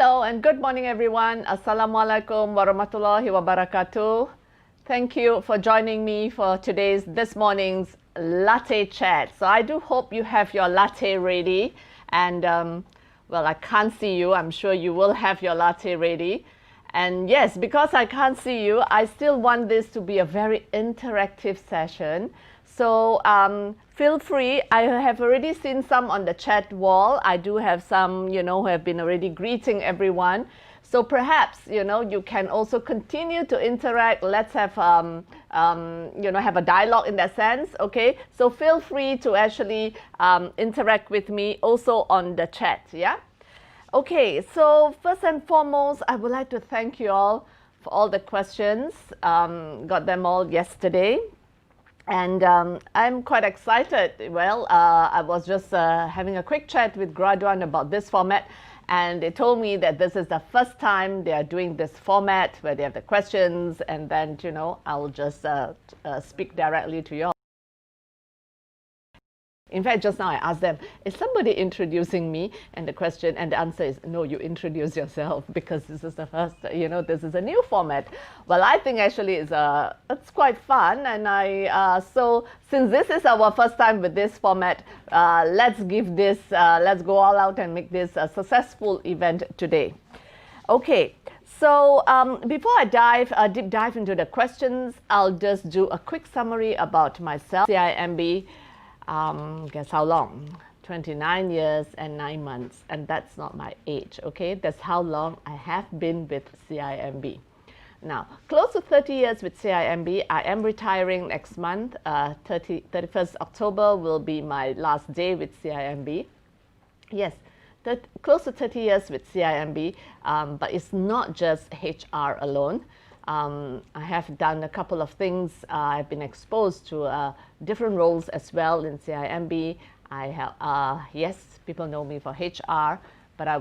Hello and good morning everyone. Assalamualaikum warahmatullahi wabarakatuh. Thank you for joining me for this morning's latte chat. So I do hope you have your latte ready and well, I can't see you. I'm sure you will have your latte ready. And yes, because I can't see you, I still want this to be a very interactive session. So feel free. I have already seen some on the chat wall. I do have some, who have been already greeting everyone. So perhaps, you can also continue to interact. Let's have, have a dialogue in that sense, okay? So feel free to actually interact with me also on the chat, yeah? Okay, so first and foremost, I would like to thank you all for all the questions. Got them all yesterday. And I'm quite excited. Well, I was just having a quick chat with Graduan about this format, and they told me that this is the first time they are doing this format where they have the questions, and then, I'll just speak directly to you all. In fact, just now I asked them, is somebody introducing me? And the answer is, no, you introduce yourself because this is the first, this is a new format. Well, I think actually it's quite fun. And so since this is our first time with this format, let's go all out and make this a successful event today. Okay. So before I deep dive into the questions, I'll just do a quick summary about myself. CIMB. Guess how long? 29 years and 9 months, and that's not my age, okay? That's how long I have been with CIMB. Now, close to 30 years with CIMB. I am retiring next month. 31st October will be my last day with CIMB. Yes, close to 30 years with CIMB, but it's not just HR alone. I have done a couple of things. I've been exposed to different roles as well in CIMB. I have, yes, people know me for HR, but I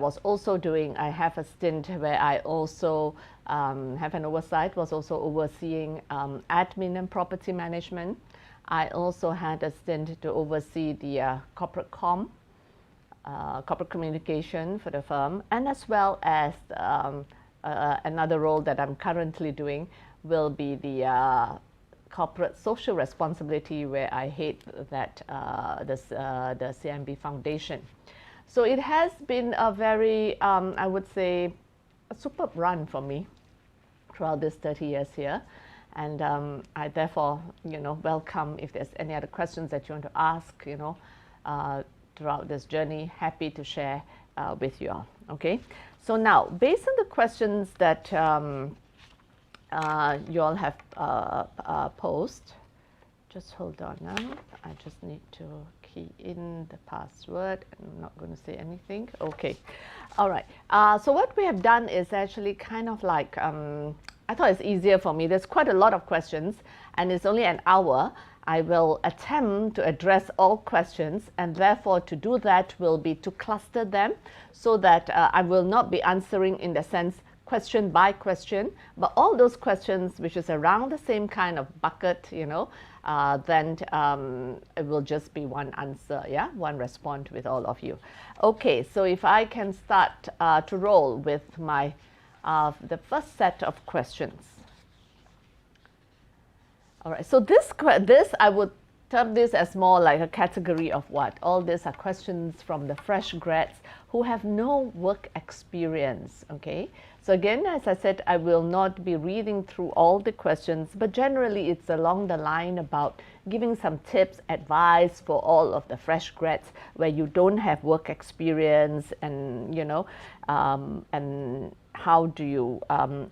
have a stint where I also have an oversight, was also overseeing admin and property management. I also had a stint to oversee the corporate communication for the firm, and as well as another role that I'm currently doing will be the corporate social responsibility, where I head that the CIMB Foundation. So it has been a very, I would say, a superb run for me throughout this 30 years here. And I therefore, welcome if there's any other questions that you want to ask, throughout this journey. Happy to share with you all. Okay. So now, based on the questions that you all have posed, just hold on now. I just need to key in the password. I'm not going to say anything. Okay. All right. So what we have done is actually kind of like, I thought it's easier for me. There's quite a lot of questions, and it's only an hour. I will attempt to address all questions, and therefore to do that will be to cluster them so that I will not be answering in the sense question by question, but all those questions which is around the same kind of bucket, then it will just be one answer, yeah, one response with all of you. Okay, so if I can start to roll with my the first set of questions. All right, so this I would term this as more like a category of what? All these are questions from the fresh grads who have no work experience, okay? So again, as I said, I will not be reading through all the questions, but generally it's along the line about giving some tips, advice for all of the fresh grads where you don't have work experience, and, and how do you,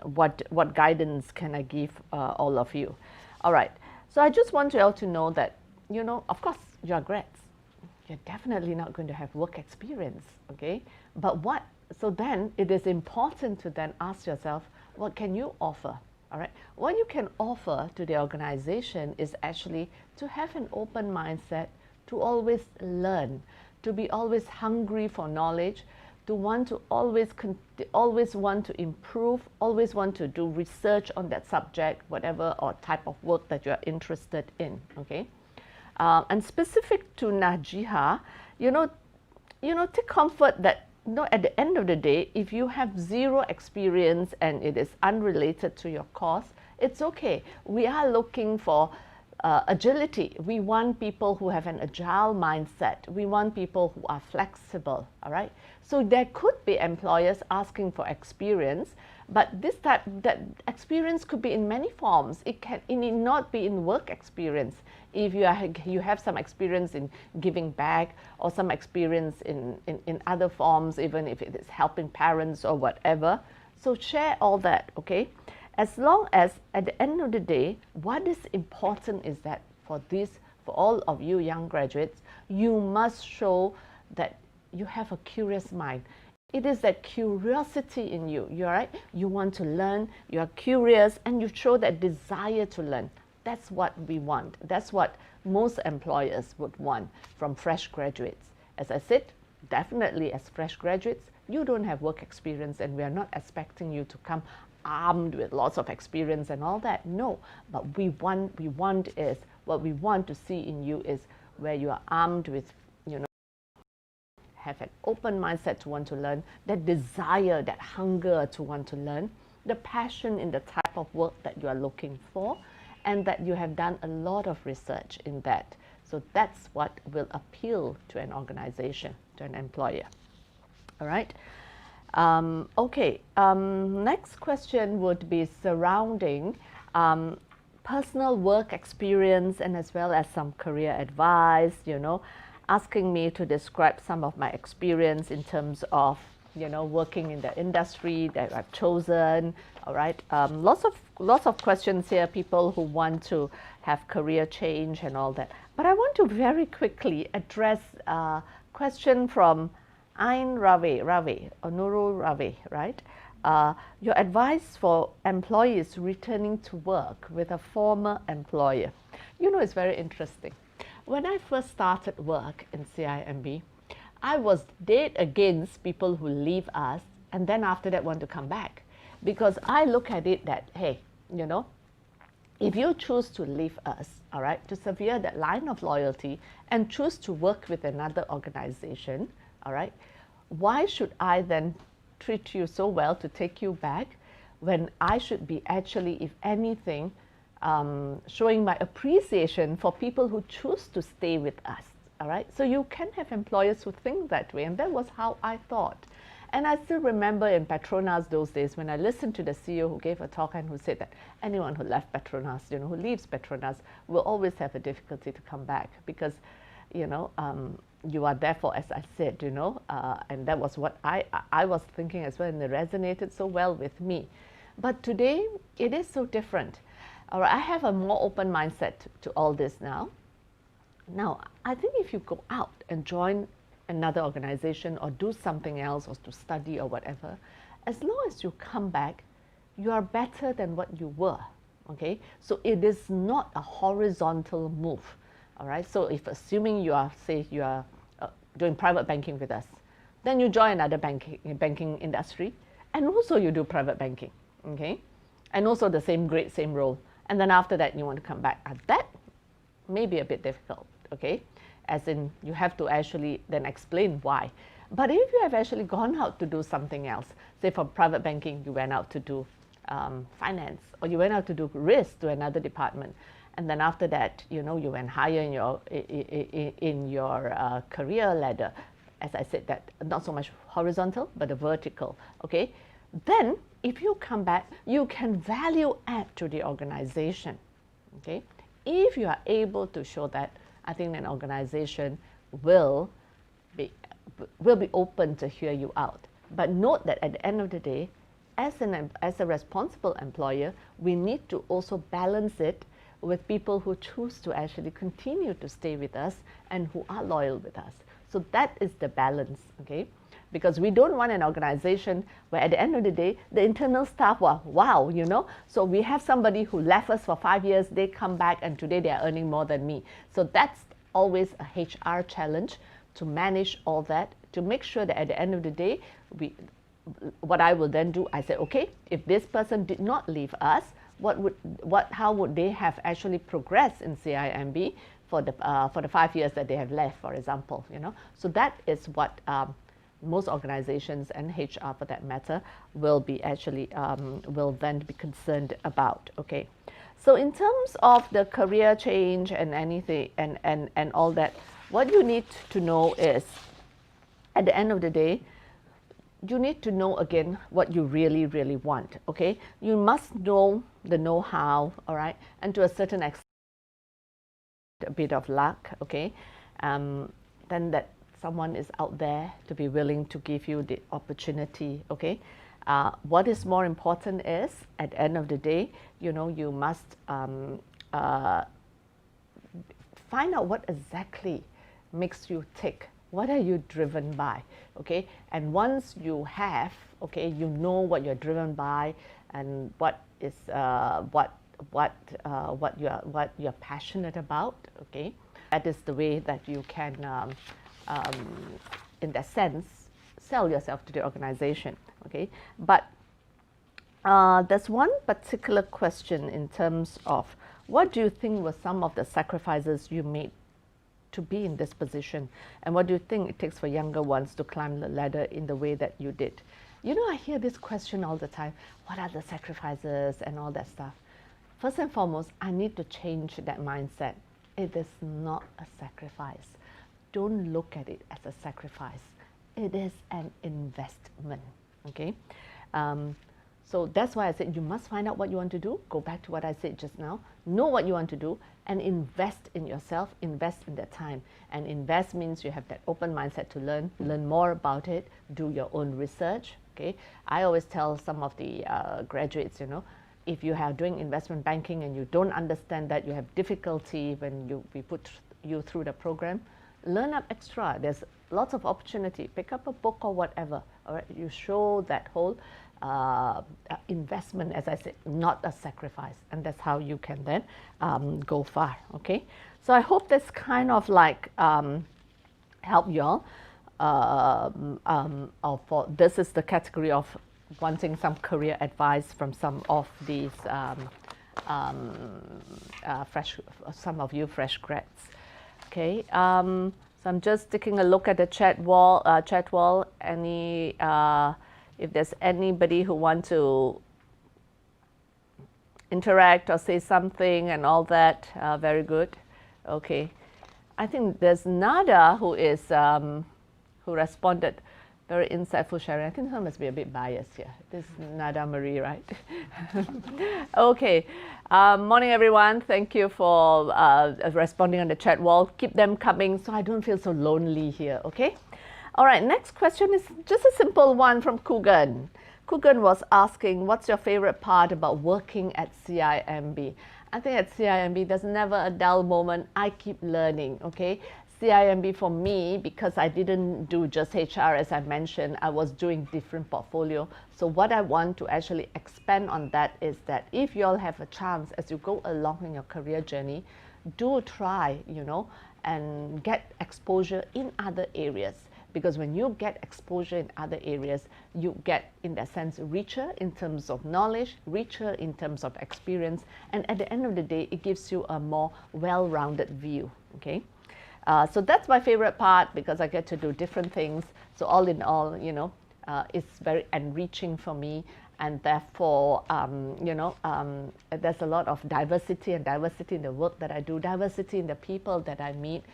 what guidance can I give all of you? All right, so I just want you all to know that, of course, you are grads. You're definitely not going to have work experience, okay? But so then it is important to then ask yourself, what can you offer, all right? What you can offer to the organization is actually to have an open mindset, to always learn, to be always hungry for knowledge, to want to always want to improve, always want to do research on that subject, whatever or type of work that you are interested in, okay? And specific to Najiha, take comfort that, no, at the end of the day, if you have zero experience and it is unrelated to your course, it's okay. We are looking for agility. We want people who have an agile mindset. We want people who are flexible, all right? So there could be employers asking for experience, but that experience could be in many forms. It need not be in work experience. If you have some experience in giving back or some experience in other forms, even if it is helping parents or whatever. So share all that, okay? As long as at the end of the day, what is important is that for all of you young graduates, you must show that you have a curious mind. It is that curiosity in you, you're right? You want to learn, you're curious, and you show that desire to learn. That's what we want. That's what most employers would want from fresh graduates. As I said, definitely as fresh graduates, you don't have work experience, and we are not expecting you to come armed with lots of experience and all that. No, but what we want to see in you is where you are armed with, have an open mindset to want to learn, that desire, that hunger to want to learn, the passion in the type of work that you are looking for, and that you have done a lot of research in that. So that's what will appeal to an organization, to an employer. All right. Next question would be surrounding personal work experience and as well as some career advice, asking me to describe some of my experience in terms of, working in the industry that I've chosen. All right. Lots of questions here, people who want to have career change and all that. But I want to very quickly address a question from Ain Ravi, or Nurul Ravi, right? Your advice for employees returning to work with a former employer. It's very interesting. When I first started work in CIMB, I was dead against people who leave us and then after that want to come back. Because I look at it that, hey, if you choose to leave us, all right, to sever that line of loyalty and choose to work with another organization, all right, why should I then treat you so well to take you back when I should be actually, if anything, showing my appreciation for people who choose to stay with us, all right? So you can have employers who think that way, and that was how I thought. And I still remember in Petronas those days when I listened to the CEO who gave a talk and who said that anyone who left Petronas, who leaves Petronas will always have a difficulty to come back because, you are therefore, as I said, and that was what I was thinking as well, and it resonated so well with me. But today, it is so different. All right, I have a more open mindset to all this now. Now, I think if you go out and join another organization or do something else or to study or whatever, as long as you come back, you are better than what you were, okay? So it is not a horizontal move, all right? So if assuming you are, say, you are doing private banking with us, then you join another banking industry, and also you do private banking, okay? And also the same grade, same role. And then after that, you want to come back. That may be a bit difficult, okay? As in, you have to actually then explain why. But if you have actually gone out to do something else, say for private banking, you went out to do finance, or you went out to do risk to another department, and then after that, you went higher in your career ladder. As I said, that not so much horizontal, but a vertical, okay? Then, if you come back, you can value add to the organization, okay? If you are able to show that, I think an organization will be open to hear you out. But note that at the end of the day, as a responsible employer, we need to also balance it with people who choose to actually continue to stay with us and who are loyal with us. So that is the balance, okay? Because we don't want an organization where at the end of the day, the internal staff were, wow, so we have somebody who left us for 5 years, they come back and today they are earning more than me. So that's always a HR challenge to manage all that, to make sure that at the end of the day, what I will then do, I say, okay, if this person did not leave us, how would they have actually progressed in CIMB for the 5 years that they have left, for example, So that is what most organizations and HR for that matter will be actually will then be concerned about. Okay, so in terms of the career change and anything and all that, what you need to know is, at the end of the day, you need to know again what you really, really want. Okay, you must know the know-how, all right, and to a certain extent, a bit of luck. Okay, then that someone is out there to be willing to give you the opportunity. Okay, what is more important is, at the end of the day, you know, you must find out what exactly makes you tick. What are you driven by? Okay, and once you have, okay, you know what you're driven by and what is what you're passionate about. Okay, that is the way that you can, in that sense, sell yourself to the organization. Okay, but there's one particular question in terms of, what do you think were some of the sacrifices you made to be in this position, and what do you think it takes for younger ones to climb the ladder in the way that you did? You know, I hear this question all the time, what are the sacrifices and all that stuff. First and foremost, I need to change that mindset. It is not a sacrifice. Don't look at it as a sacrifice. It is an investment. Okay, so that's why I said you must find out what you want to do. Go back to what I said just now. Know what you want to do and invest in yourself, invest in that time. And invest means you have that open mindset to learn more about it, do your own research. Okay, I always tell some of the graduates, you know, if you are doing investment banking and you don't understand that, you have difficulty when we put you through the program, learn up extra. There's lots of opportunity. Pick up a book or whatever. All right, you show that whole investment, as I said, not a sacrifice, and that's how you can then go far. Okay, so I hope this kind of like help you all. For this is the category of wanting some career advice from some of these some of you fresh grads. Okay, so I'm just taking a look at the chat wall. Any if there's anybody who want to interact or say something and all that, very good. Okay, I think there's Nada who is who responded, very insightful sharing. I think I must be a bit biased here. This is Nada Marie, right? Okay, morning everyone. Thank you for responding on the chat wall. Keep them coming so I don't feel so lonely here. Okay. All right, next question is just a simple one from Kugan. Kugan was asking, what's your favorite part about working at CIMB? I think at CIMB, there's never a dull moment. I keep learning, okay? CIMB for me, because I didn't do just HR as I mentioned, I was doing different portfolio. So what I want to actually expand on that is that if you all have a chance as you go along in your career journey, do try, you know, and get exposure in other areas. Because when you get exposure in other areas, you get, in that sense, richer in terms of knowledge, richer in terms of experience, and at the end of the day, it gives you a more well-rounded view, okay? So that's my favorite part, because I get to do different things. So all in all, you know, it's very enriching for me, and therefore, you know, there's a lot of diversity in the work that I do, diversity in the people that I meet,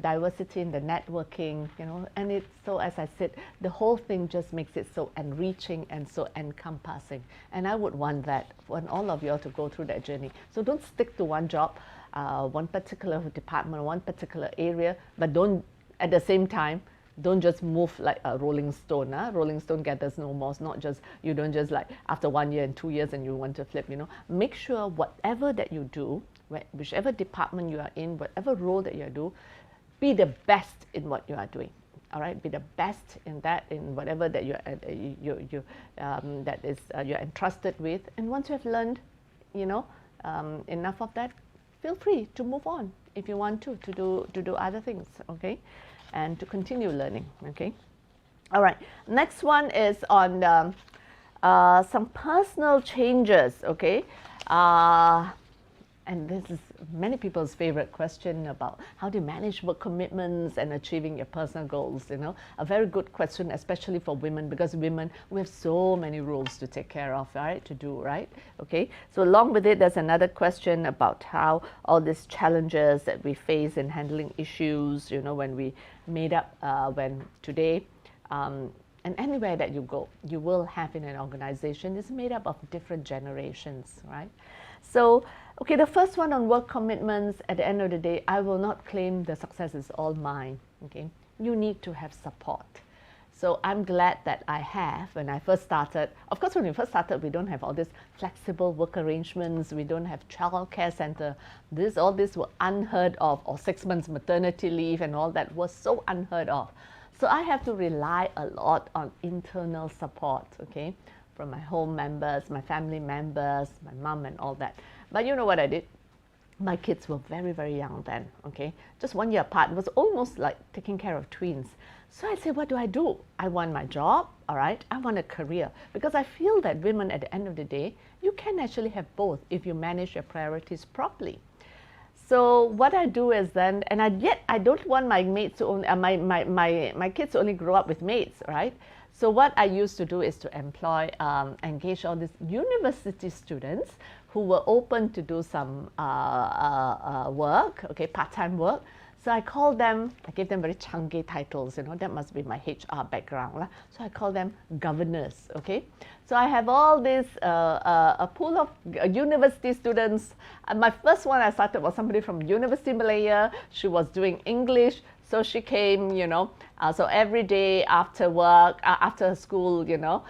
diversity in the networking, you know, and it's so, as I said, the whole thing just makes it so enriching and so encompassing. And I would want that, want all of you all to go through that journey. So don't stick to one job, one particular department, one particular area, but don't, at the same time, don't just move like a rolling stone. Rolling stone gathers no moss. Not just, you don't just like after 1 year and 2 years and you want to flip, you know. Make sure whatever that you do, whichever department you are in, whatever role that you do, be the best in what you are doing. All right, be the best in that, in whatever that you're entrusted with. And once you have learned, you know, enough of that, feel free to move on if you want to do other things. Okay, and to continue learning. Okay, all right. Next one is on some personal changes. Okay. And this is many people's favorite question about how do you manage work commitments and achieving your personal goals, you know. A very good question, especially for women, because women, we have so many roles to take care of, right, to do, right? Okay, so along with it, there's another question about how all these challenges that we face in handling issues, you know, when we made up, when today, and anywhere that you go, you will have in an organization is made up of different generations, right? So, okay, the first one on work commitments, at the end of the day, I will not claim the success is all mine, okay? You need to have support. So I'm glad that I have, when I first started, of course, when we first started, we don't have all these flexible work arrangements, we don't have child care center. All this were unheard of, or 6 months maternity leave and all that was so unheard of. So I have to rely a lot on internal support, okay, from my home members, my family members, my mom and all that. But you know what I did? My kids were very, very young then, okay, just 1 year apart. It was almost like taking care of twins. So I said, what do? I want my job, all right, I want a career, because I feel that women, at the end of the day, you can actually have both if you manage your priorities properly. So what I do is then, and yet I don't want my mates to only, my kids to only grow up with mates, right? So what I used to do is to engage all these university students who were open to do some work, okay, part-time work. So I call them, I give them very chunky titles, you know, that must be my HR background. So I call them governors, okay. So I have all this, a pool of university students. My first one I started was somebody from University Malaya. She was doing English. So she came, you know, so every day after work, after school, you know,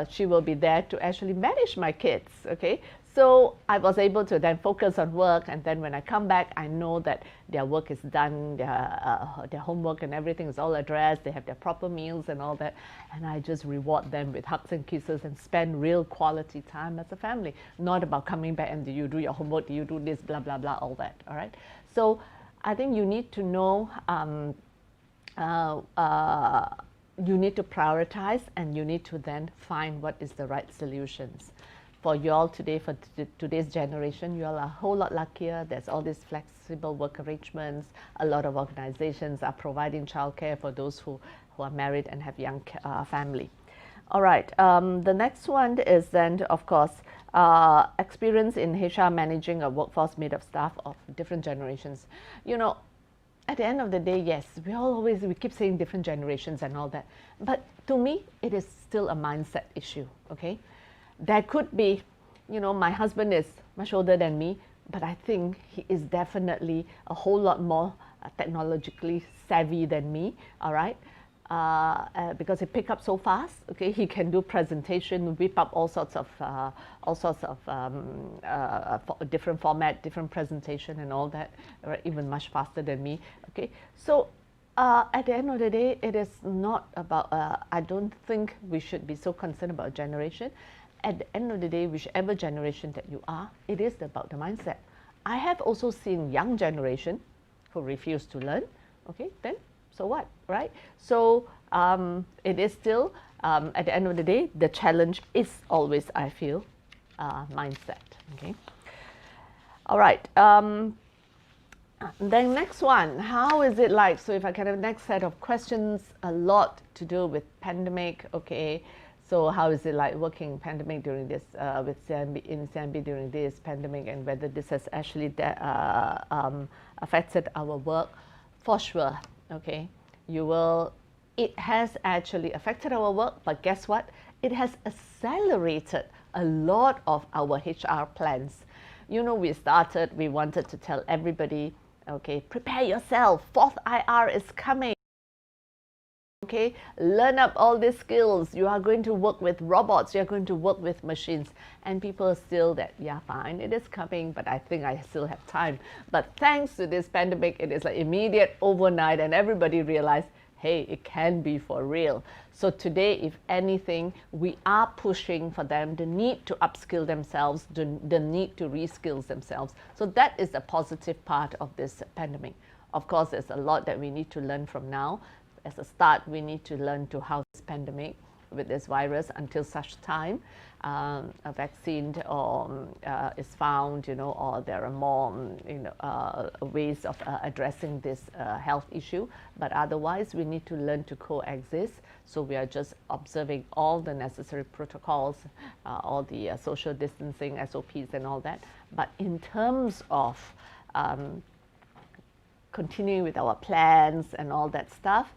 she will be there to actually manage my kids, okay. So I was able to then focus on work, and then when I come back, I know that their work is done, their homework and everything is all addressed, they have their proper meals and all that, and I just reward them with hugs and kisses and spend real quality time as a family. Not about coming back and do you do your homework, do you do this, blah, blah, blah, all that, all right? So I think you need to know, you need to prioritize, and you need to then find what is the right solutions. For you all today, for today's generation, you all are a whole lot luckier. There's all these flexible work arrangements. A lot of organizations are providing childcare for those who are married and have young family. All right, the next one is then, of course, experience in HR managing a workforce made of staff of different generations. You know, at the end of the day, yes, we keep saying different generations and all that. But to me, it is still a mindset issue, okay? There could be, you know, my husband is much older than me, but I think he is definitely a whole lot more technologically savvy than me, all right? Because he picked up so fast, okay? He can do presentation, whip up all sorts of different format, different presentation and all that, right? Even much faster than me, okay? So at the end of the day, it is not about, I don't think we should be so concerned about generation. At the end of the day, whichever generation that you are, it is about the mindset. I have also seen young generation who refuse to learn, okay, then so what, right? So it is still, at the end of the day, the challenge is always, I feel, mindset, okay? All right, then next one, how is it like? So if I can have next set of questions, a lot to do with pandemic, okay? So how is it like working pandemic during this, with CIMB, in CIMB during this pandemic, and whether this has actually affected our work? For sure, okay. It has actually affected our work, but guess what? It has accelerated a lot of our HR plans. You know, we wanted to tell everybody, okay, prepare yourself, 4th IR is coming. Okay, learn up all these skills. You are going to work with robots, you're going to work with machines, and people are still that, yeah, fine, it is coming, but I think I still have time. But thanks to this pandemic, it is like immediate overnight, and everybody realized, hey, it can be for real. So today, if anything, we are pushing for them the need to upskill themselves, the need to reskill themselves. So that is the positive part of this pandemic. Of course, there's a lot that we need to learn from now. As a start, we need to learn to house this pandemic. with this virus until such time a vaccine is found, or there are more, ways of addressing this health issue. But otherwise, we need to learn to coexist. So we are just observing all the necessary protocols, all the social distancing, SOPs and all that. But in terms of continuing with our plans and all that stuff,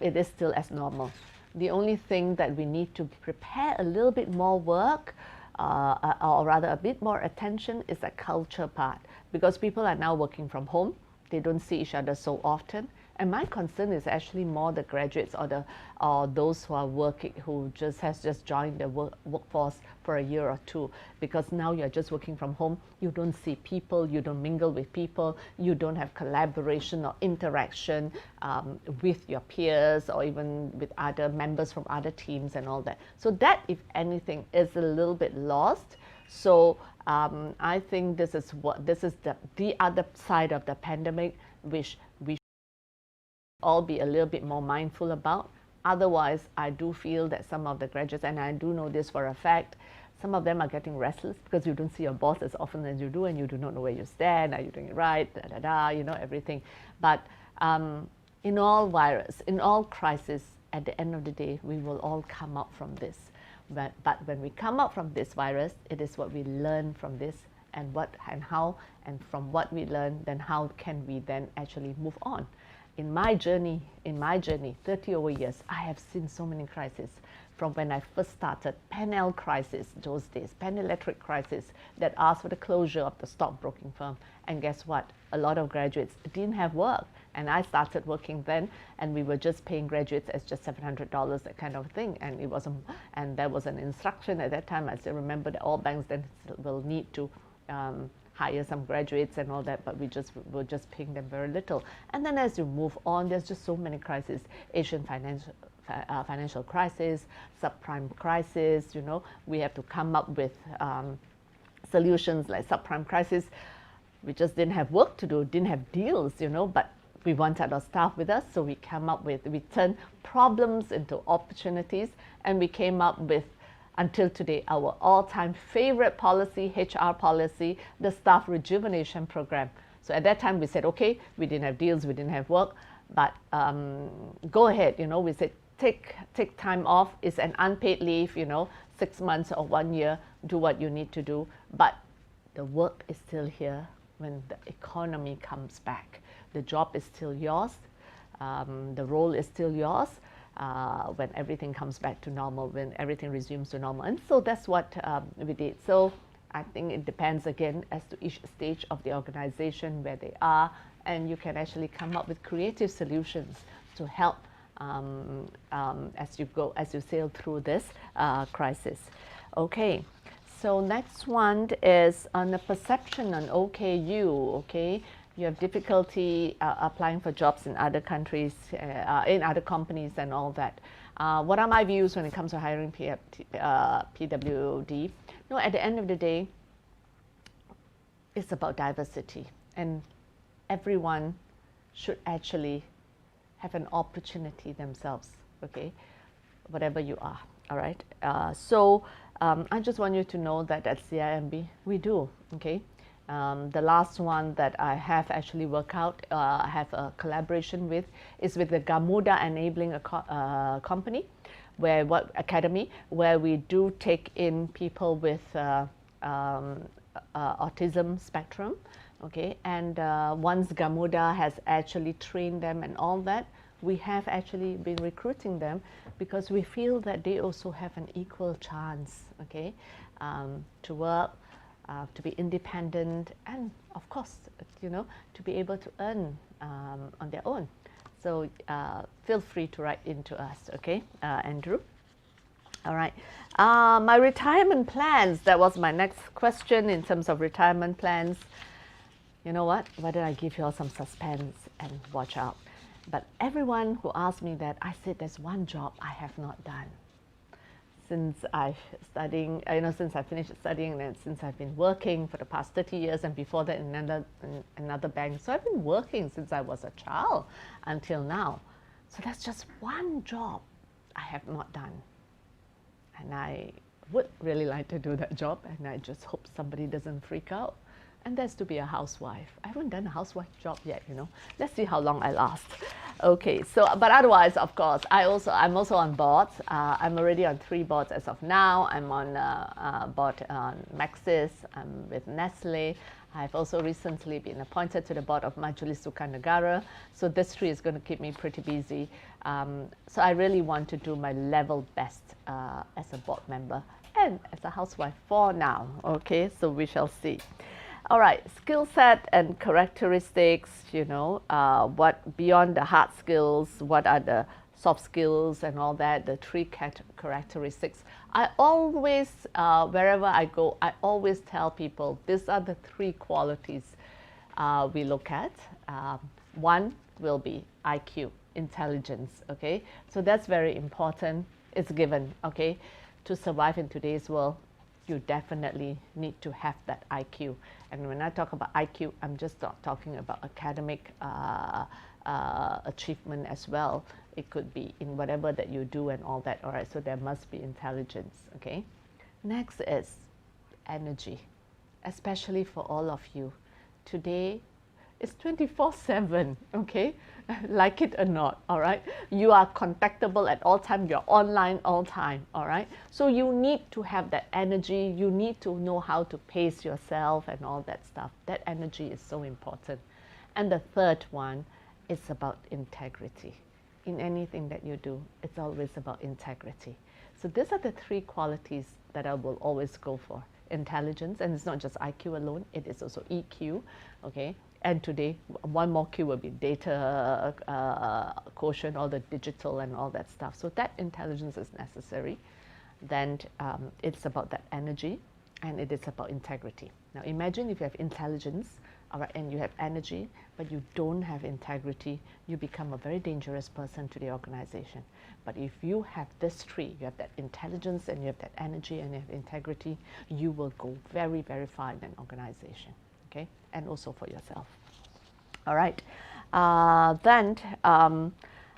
it is still as normal. The only thing that we need to prepare a little bit more work, or rather a bit more attention, is the culture part, because people are now working from home. They don't see each other so often. And my concern is actually more the graduates or those who are working, who has just joined the workforce for a year or two, because now you're just working from home. You don't see people, you don't mingle with people, you don't have collaboration or interaction with your peers or even with other members from other teams and all that. So that, if anything, is a little bit lost. So I think this is the other side of the pandemic, which we all be a little bit more mindful about. Otherwise, I do feel that some of the graduates, and I do know this for a fact, some of them are getting restless because you don't see your boss as often as you do, and you do not know where you stand. Are you doing it right? Everything. But in all virus, in all crisis, at the end of the day, we will all come out from this. But when we come out from this virus, it is what we learn from this, and how, and from what we learn, then how can we then actually move on. In my journey, 30 over years, I have seen so many crises. From when I first started, Penel crisis, those days, Penn Electric crisis, that asked for the closure of the stockbroking firm. And guess what? A lot of graduates didn't have work. And I started working then, and we were just paying graduates as just $700, that kind of thing. And and there was an instruction at that time. I still remember that all banks then will need to hire some graduates and all that, but we're just paying them very little. And then as you move on, there's just so many crises. Asian financial crisis, subprime crisis, we have to come up with solutions like subprime crisis. We just didn't have work to do, didn't have deals, but we wanted our staff with us, so we turned problems into opportunities, and we came up with, until today, our all-time favorite policy, HR policy, the Staff Rejuvenation Program. So at that time, we said, okay, we didn't have deals, we didn't have work, but go ahead, we said, take time off. It's an unpaid leave, 6 months or 1 year, do what you need to do. But the work is still here when the economy comes back. The job is still yours, the role is still yours. When everything comes back to normal, when everything resumes to normal. And so that's what we did. So I think it depends again as to each stage of the organization, where they are, and you can actually come up with creative solutions to help as you sail through this crisis. Okay, so next one is on the perception on OKU, okay? You have difficulty applying for jobs in other countries, in other companies and all that. What are my views when it comes to hiring PWD? No, at the end of the day, it's about diversity, and everyone should actually have an opportunity themselves, okay? Whatever you are, all right? So I just want you to know that at CIMB, we do, okay? The last one that I have actually worked out, I have a collaboration with, is with the Gamuda Enabling Company, Academy, where we do take in people with autism spectrum, okay? And once Gamuda has actually trained them and all that, we have actually been recruiting them because we feel that they also have an equal chance, okay, to work, to be independent, and of course, to be able to earn on their own. So feel free to write into us, okay, Andrew? All right. My retirement plans, that was my next question in terms of retirement plans. You know what? Why don't I give you all some suspense and watch out? But everyone who asked me that, I said there's one job I have not done. Since I finished studying, and since I've been working for the past 30 years, and before that in another bank. So I've been working since I was a child until now. So that's just one job I have not done. And I would really like to do that job, and I just hope somebody doesn't freak out. And that's to be a housewife. I haven't done a housewife job yet, you know. Let's see how long I last. Okay, so, but otherwise, of course, I'm also on boards. I'm already on 3 boards as of now. I'm on board on Maxis, I'm with Nestle. I've also recently been appointed to the board of Majelis Sukan Negara. So this 3 is going to keep me pretty busy. So I really want to do my level best as a board member and as a housewife for now. Okay, so we shall see. All right, skill set and characteristics, you know, what beyond the hard skills, what are the soft skills and all that, the 3 characteristics. I always, wherever I go, I always tell people these are the 3 qualities we look at. 1 will be IQ, intelligence, okay? So that's very important. It's given, okay? To survive in today's world, you definitely need to have that IQ. And when I talk about IQ, I'm just not talking about academic achievement as well. It could be in whatever that you do and all that, all right? So there must be intelligence, okay? Next is energy, especially for all of you. Today, it's 24/7, okay? Like it or not, all right? You are contactable at all time. You're online all time, all right? So you need to have that energy. You need to know how to pace yourself and all that stuff. That energy is so important. And the third one is about integrity. In anything that you do, it's always about integrity. So these are the 3 qualities that I will always go for. Intelligence, and it's not just IQ alone, it is also EQ, okay? And today, 1 more Q will be data quotient, all the digital and all that stuff. So that intelligence is necessary. Then it's about that energy, and it is about integrity. Now imagine if you have intelligence, all right, and you have energy, but you don't have integrity, you become a very dangerous person to the organization. But if you have this 3, you have that intelligence and you have that energy and you have integrity, you will go very, very far in an organization, okay? And also for yourself. All right. Then,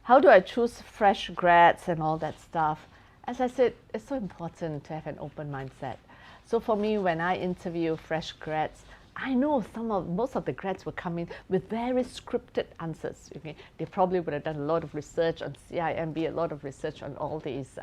how do I choose fresh grads and all that stuff? As I said, it's so important to have an open mindset. So for me, when I interview fresh grads, I know most of the grads will come in with very scripted answers. Okay? They probably would have done a lot of research on CIMB, a lot of research on all these,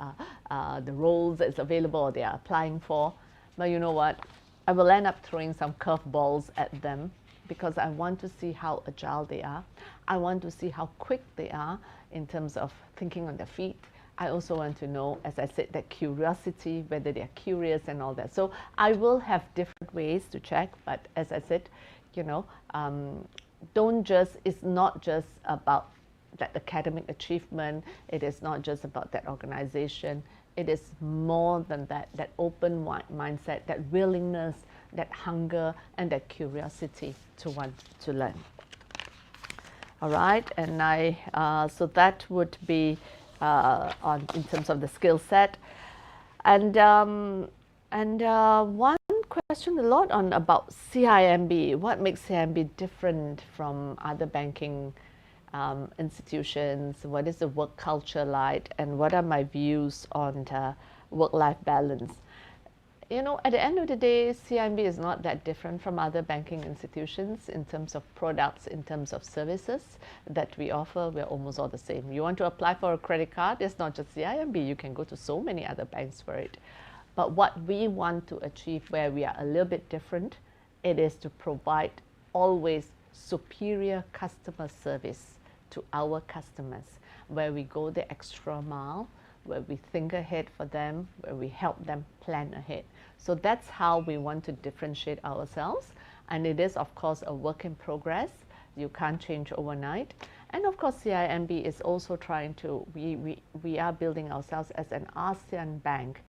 the roles that's available or they are applying for. But you know what? I will end up throwing some curveballs at them because I want to see how agile they are. I want to see how quick they are in terms of thinking on their feet. I also want to know, as I said, that curiosity, whether they're curious and all that. So I will have different ways to check, but as I said, you know, it's not just about that academic achievement. It is not just about that organization. It is more than that, that open mindset, that willingness, that hunger, and that curiosity to want to learn. All right, and so that would be in terms of the skill set. And one question a lot on about CIMB. What makes CIMB different from other banking institutions? What is the work culture like? And what are my views on work-life balance? You know, at the end of the day, CIMB is not that different from other banking institutions in terms of products, in terms of services that we offer. We're almost all the same. You want to apply for a credit card, it's not just CIMB. You can go to so many other banks for it. But what we want to achieve, where we are a little bit different, it is to provide always superior customer service to our customers, where we go the extra mile, where we think ahead for them, where we help them plan ahead. So that's how we want to differentiate ourselves. And it is, of course, a work in progress. You can't change overnight. And of course, CIMB is also trying to, we are building ourselves as an ASEAN bank.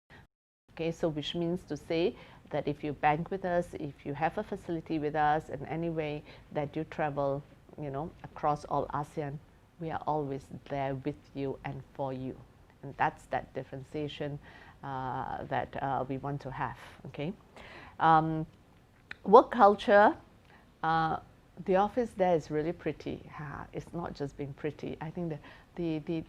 Okay, so which means to say that if you bank with us, if you have a facility with us in any way that you travel, you know, across all ASEAN, we are always there with you and for you. And that's that differentiation that we want to have, okay? Work culture, the office there is really pretty. It's not just being pretty. I think the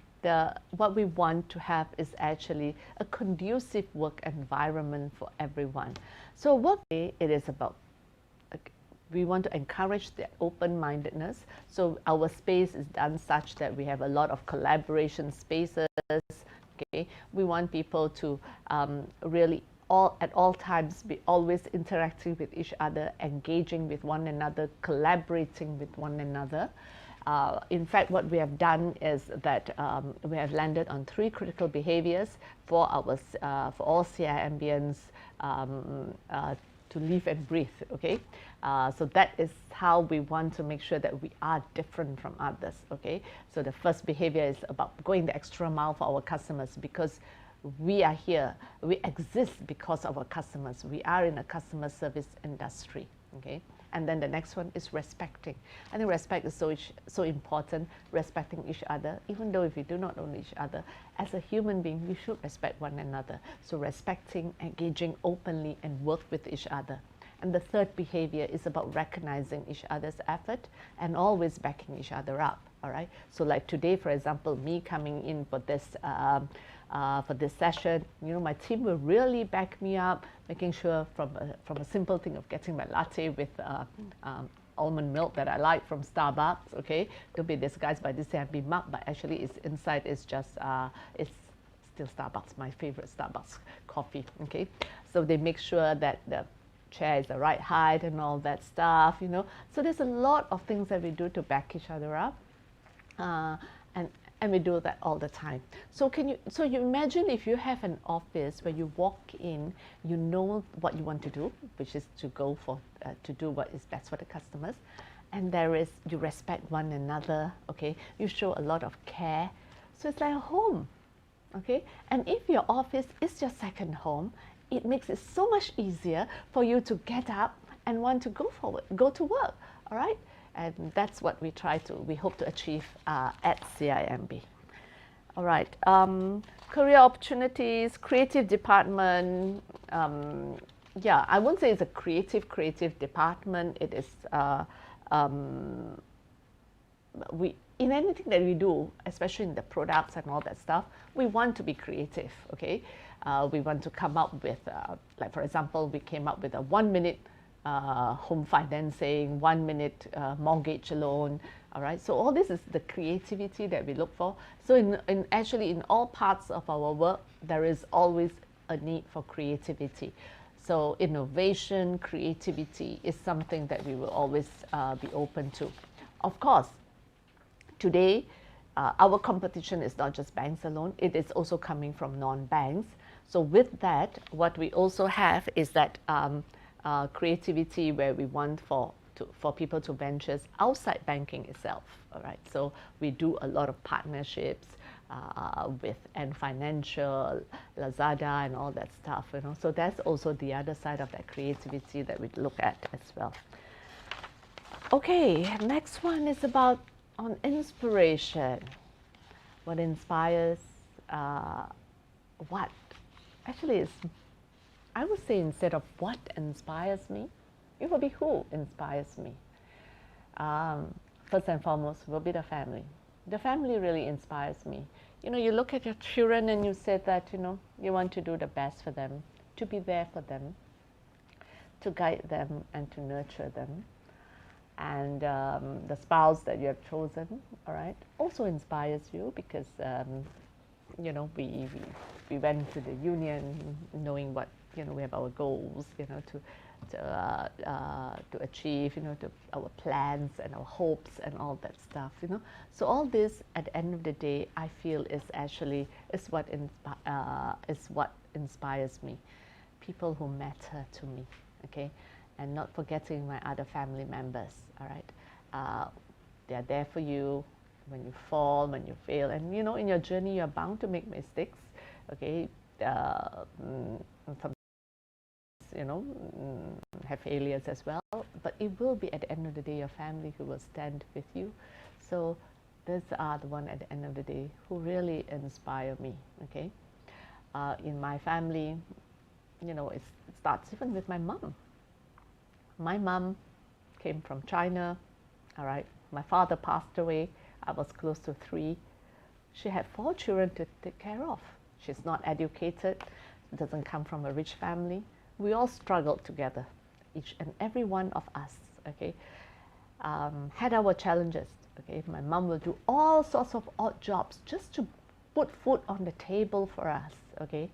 what we want to have is actually a conducive work environment for everyone. So it is about, we want to encourage the open-mindedness. So our space is done such that we have a lot of collaboration spaces. Okay, we want people to really at all times be always interacting with each other, engaging with one another, collaborating with one another. In fact, what we have done is that we have landed on 3 critical behaviors for all CIMBians to live and breathe. Okay, so that is how we want to make sure that we are different from others. Okay, so the first behavior is about going the extra mile for our customers, because we are here, we exist because of our customers. We are in a customer service industry. Okay, and then the next one is respecting. I think respect is so important, respecting each other. Even though if we do not know each other, as a human being, we should respect one another. So respecting, engaging openly, and work with each other. And the third behavior is about recognizing each other's effort and always backing each other up. All right. So like today, for example, me coming in for this session, you know, my team will really back me up, making sure from a simple thing of getting my latte with almond milk that I like from Starbucks. Okay, don't be disguised by this CIMB mug, but actually it's inside is just it's still Starbucks, my favorite Starbucks coffee. Okay, so they make sure that the chair is the right height and all that stuff, you know. So there's a lot of things that we do to back each other up, and we do that all the time. So you imagine if you have an office where you walk in, you know what you want to do, which is to go for to do what is best for the customers, and you respect one another. Okay, you show a lot of care. So it's like a home. Okay, and if your office is your second home, it makes it so much easier for you to get up and want to go to work. All right. And that's what we hope to achieve at CIMB. All right, career opportunities, creative department. Yeah, I won't say it's a creative department. It is, in anything that we do, especially in the products and all that stuff, we want to be creative, okay? We want to come up with, like for example, we came up with a 1-minute home financing, 1-minute mortgage loan. All right, so all this is the creativity that we look for. So actually in all parts of our work, there is always a need for creativity. So innovation, creativity is something that we will always be open to. Of course, today our competition is not just banks alone, it is also coming from non-banks. So with that, what we also have is that creativity where we want for people to venture outside banking itself. All right, so we do a lot of partnerships with N Financial, Lazada, and all that stuff. You know, so that's also the other side of that creativity that we look at as well. Okay, next one is about on inspiration. What inspires? What? Actually, it's, I would say instead of what inspires me, it will be who inspires me. First and foremost will be the family. The family really inspires me. You know, you look at your children and you say that, you know, you want to do the best for them, to be there for them, to guide them and to nurture them. And the spouse that you have chosen, all right, also inspires you because, you know, we went to the union knowing what, you know, we have our goals, you know, to achieve, you know, our plans and our hopes and all that stuff, you know. So all this, at the end of the day, I feel is actually is what inspires me. People who matter to me, okay, and not forgetting my other family members. All right, they are there for you when you fall, when you fail, and you know, in your journey, you're bound to make mistakes, okay. You know, have failures as well, but it will be at the end of the day your family who will stand with you. So these are the one at the end of the day who really inspire me, okay. In my family, you know, it starts even with my mom. My mom came from China, all right. My father passed away. I was close to 3. She had 4 children to take care of. She's not educated, doesn't come from a rich family. We all struggled together, each and every one of us, okay, had our challenges. Okay, my mom will do all sorts of odd jobs just to put food on the table for us. Okay,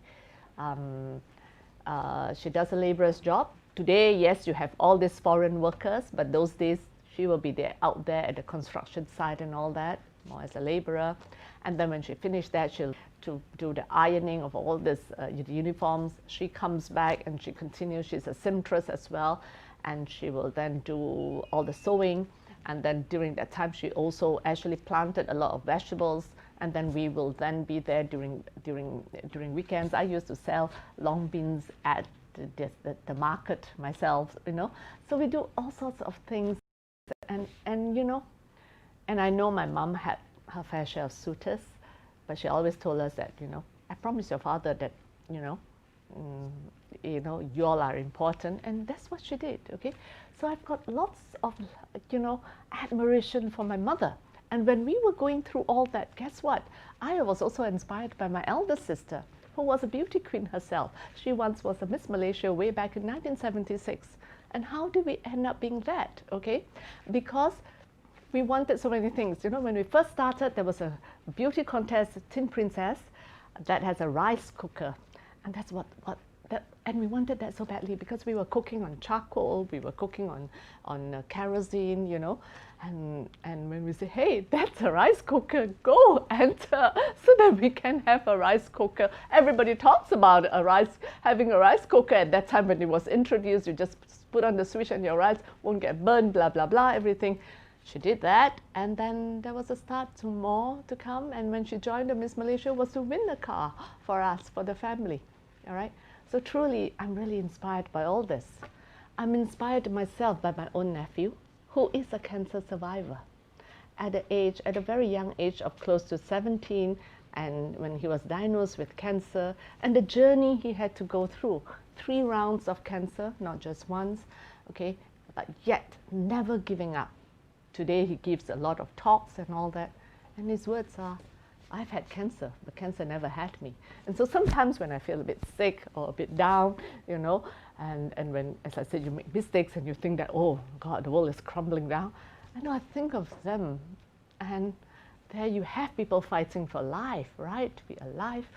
she does a laborer's job. Today, yes, you have all these foreign workers, but those days she will be there out there at the construction site and all that, more as a laborer. And then when she finished that, she'll to do the ironing of all this uniforms. She comes back and she continues. She's a seamstress as well, and she will then do all the sewing. And then during that time, she also actually planted a lot of vegetables. And then we will then be there during weekends. I used to sell long beans at the market myself, you know. So we do all sorts of things, and you know, and I know my mom had her fair share of suitors, but she always told us that, you know, I promise your father that, you know, you all are important, and that's what she did. Okay, so I've got lots of, you know, admiration for my mother. And when we were going through all that, guess what? I was also inspired by my elder sister, who was a beauty queen herself. She once was a Miss Malaysia way back in 1976. And how did we end up being that? Okay, because we wanted so many things. You know, when we first started, there was a beauty contest, Tin Princess, that has a rice cooker. And that's and we wanted that so badly because we were cooking on charcoal, we were cooking on kerosene, you know, and when we say, hey, that's a rice cooker, go enter, so that we can have a rice cooker. Everybody talks about having a rice cooker. At that time when it was introduced, you just put on the switch and your rice won't get burned, blah, blah, blah, everything. She did that, and then there was a start to more to come, and when she joined the Miss Malaysia was to win the car for us, for the family, all right? So truly, I'm really inspired by all this. I'm inspired myself by my own nephew, who is a cancer survivor. At a very young age of close to 17, and when he was diagnosed with cancer, and the journey he had to go through, 3 rounds of cancer, not just once, okay, but yet never giving up. Today he gives a lot of talks and all that, and his words are, I've had cancer, but cancer never had me. And so sometimes when I feel a bit sick or a bit down, you know, and when, as I said, you make mistakes and you think that, oh God, the world is crumbling down, I know I think of them, and there you have people fighting for life, right? To be alive.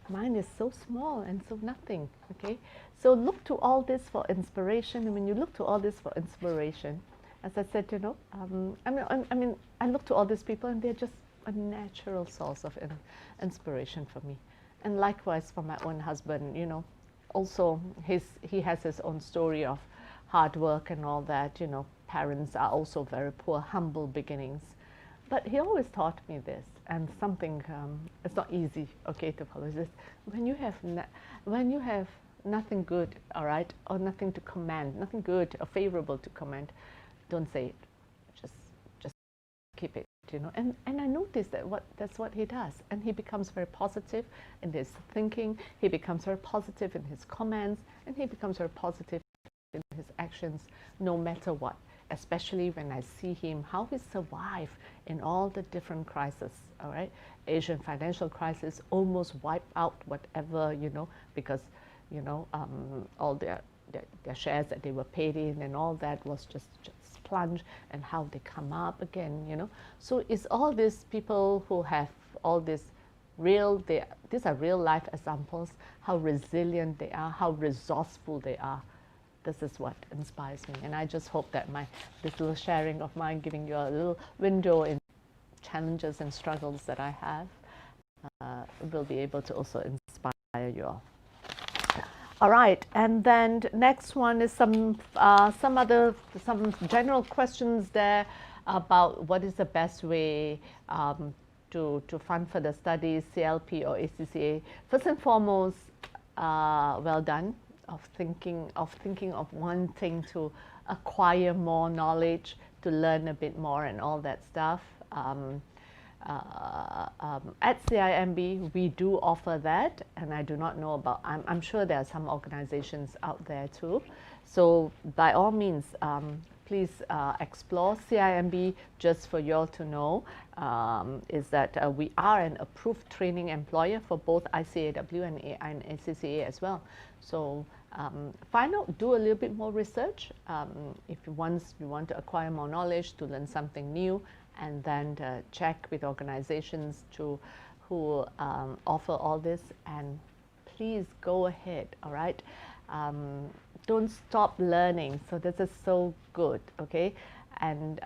Mine is so small and so nothing, okay? So look to all this for inspiration, and when you look to all this for inspiration, as I said, you know, I mean, I look to all these people and they're just a natural source of inspiration for me. And likewise for my own husband, you know, also he has his own story of hard work and all that, you know, parents are also very poor, humble beginnings. But he always taught me this, and something, it's not easy, okay, to follow this. When you have nothing good, all right, or nothing to commend, nothing good or favorable to commend, don't say it, just keep it. You know, and I noticed that that's what he does, and he becomes very positive in his thinking, he becomes very positive in his comments, and he becomes very positive in his actions, no matter what, especially when I see him, how he survived in all the different crises, all right? Asian financial crisis almost wiped out whatever, you know, because, you know, all their shares that they were paid in and all that was just plunge, and how they come up again, you know. So it's all these people who have all this these are real life examples, how resilient they are, how resourceful they are. This is what inspires me, and I just hope that this little sharing of mine, giving you a little window in challenges and struggles that I have, will be able to also inspire you all. All right, and then next one is some general questions there about what is the best way to fund for the studies, CLP or ACCA. First and foremost, well done of thinking of wanting to acquire more knowledge, to learn a bit more and all that stuff. At CIMB, we do offer that, and I do not know about, I'm sure there are some organizations out there too. So by all means, please explore. CIMB, just for you all to know, is that we are an approved training employer for both ICAW and ACCA as well. So find out, do a little bit more research if once you want to acquire more knowledge, to learn something new, and then check with organizations who offer all this, and please go ahead, all right? Don't stop learning. So this is so good, okay? And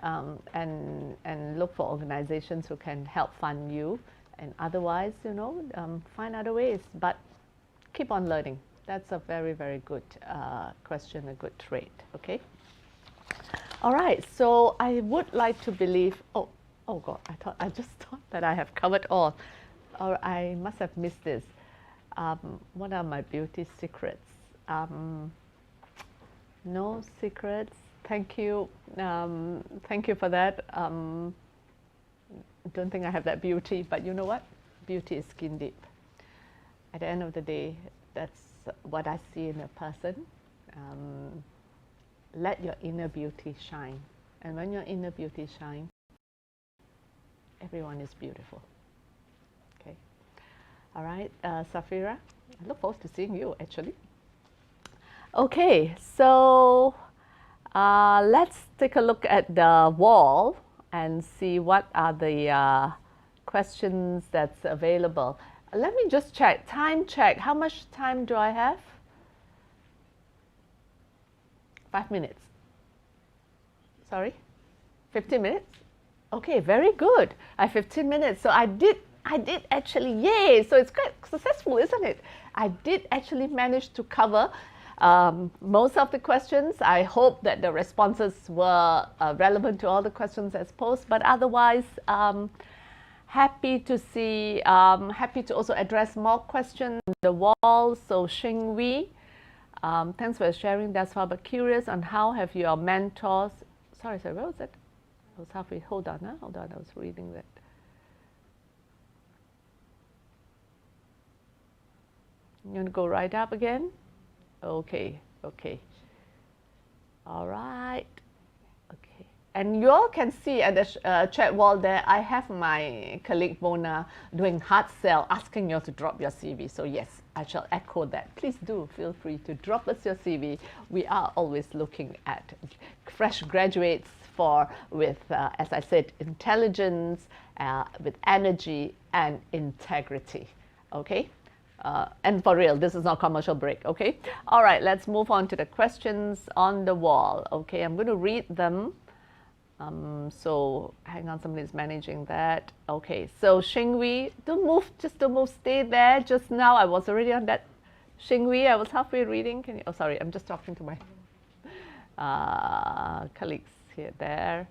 look for organizations who can help fund you, and otherwise, you know, find other ways, but keep on learning. That's a very, very good question, a good trait, okay? All right, so I would like to believe, oh God, I just thought that I have covered all, or I must have missed this. What are my beauty secrets? No secrets. Thank you. Thank you for that. Don't think I have that beauty, but you know what? Beauty is skin deep. At the end of the day, that's what I see in a person. Let your inner beauty shine. And when your inner beauty shines, everyone is beautiful. Okay. All right, Safira, I look forward to seeing you actually. Okay, so let's take a look at the wall and see what are the questions that's available. Let me just check, time check. How much time do I have? 5 minutes. Sorry, 15 minutes? Okay, very good. I have 15 minutes. So I did actually, yay! So it's quite successful, isn't it? I did actually manage to cover most of the questions. I hope that the responses were relevant to all the questions as posed, but otherwise, happy to see, happy to also address more questions on the wall. So Xing Wei, thanks for sharing thus far, but curious on how have your mentors, sorry, where was it? I was halfway, hold on, I was reading that. You want to go right up again? Okay, okay. All right. Okay. And you all can see at the chat wall there, I have my colleague Mona doing hard sell, asking you all to drop your CV. So yes, I shall echo that. Please do feel free to drop us your CV. We are always looking at fresh graduates with, as I said, intelligence, with energy and integrity. Okay? And for real, this is not commercial break, okay? All right, let's move on to the questions on the wall. Okay, I'm going to read them. So hang on, somebody's managing that. Okay, so Xing Wei, don't move, just don't move, stay there. Just now I was already on that. Xing Wei, I was halfway reading. Can you, oh, sorry, I'm just talking to my colleagues here, there.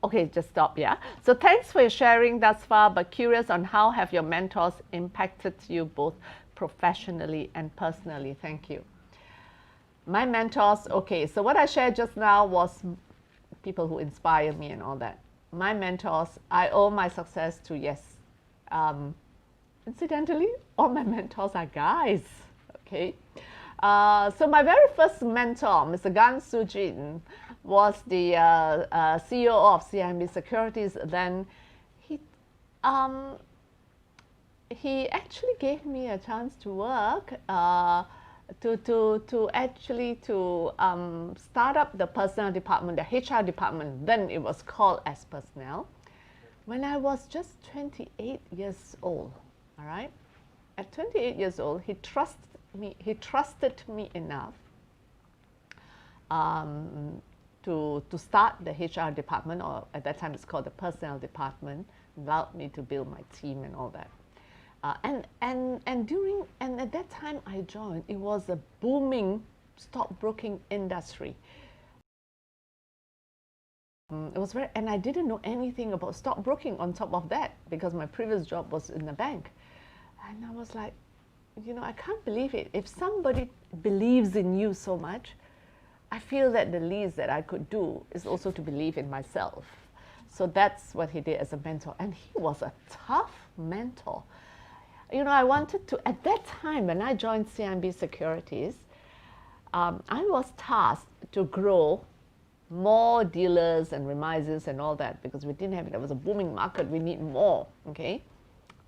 Okay, just stop, yeah. So thanks for your sharing thus far, but curious on how have your mentors impacted you both professionally and personally? Thank you. My mentors, okay, so what I shared just now was people who inspire me and all that. My mentors, I owe my success to, yes. Incidentally, all my mentors are guys, okay? So my very first mentor, Mr. Gan Sujin, was the CEO of CIMB Securities. Then he actually gave me a chance to work to actually start up the personnel department, the HR department. Then it was called as personnel. When I was just 28 years old, all right. At 28 years old, he trusted me enough to start the HR department, or at that time it's called the personnel department, allowed me to build my team and all that. And at that time I joined, it was a booming stockbroking industry. It was very, and I didn't know anything about stockbroking on top of that, because my previous job was in the bank. And I was like, you know, I can't believe it. If somebody believes in you so much, I feel that the least that I could do is also to believe in myself. So that's what he did as a mentor. And he was a tough mentor. You know, I wanted to, at that time when I joined CIMB Securities, I was tasked to grow more dealers and remisiers and all that, because we didn't have it. It was a booming market. We need more, okay?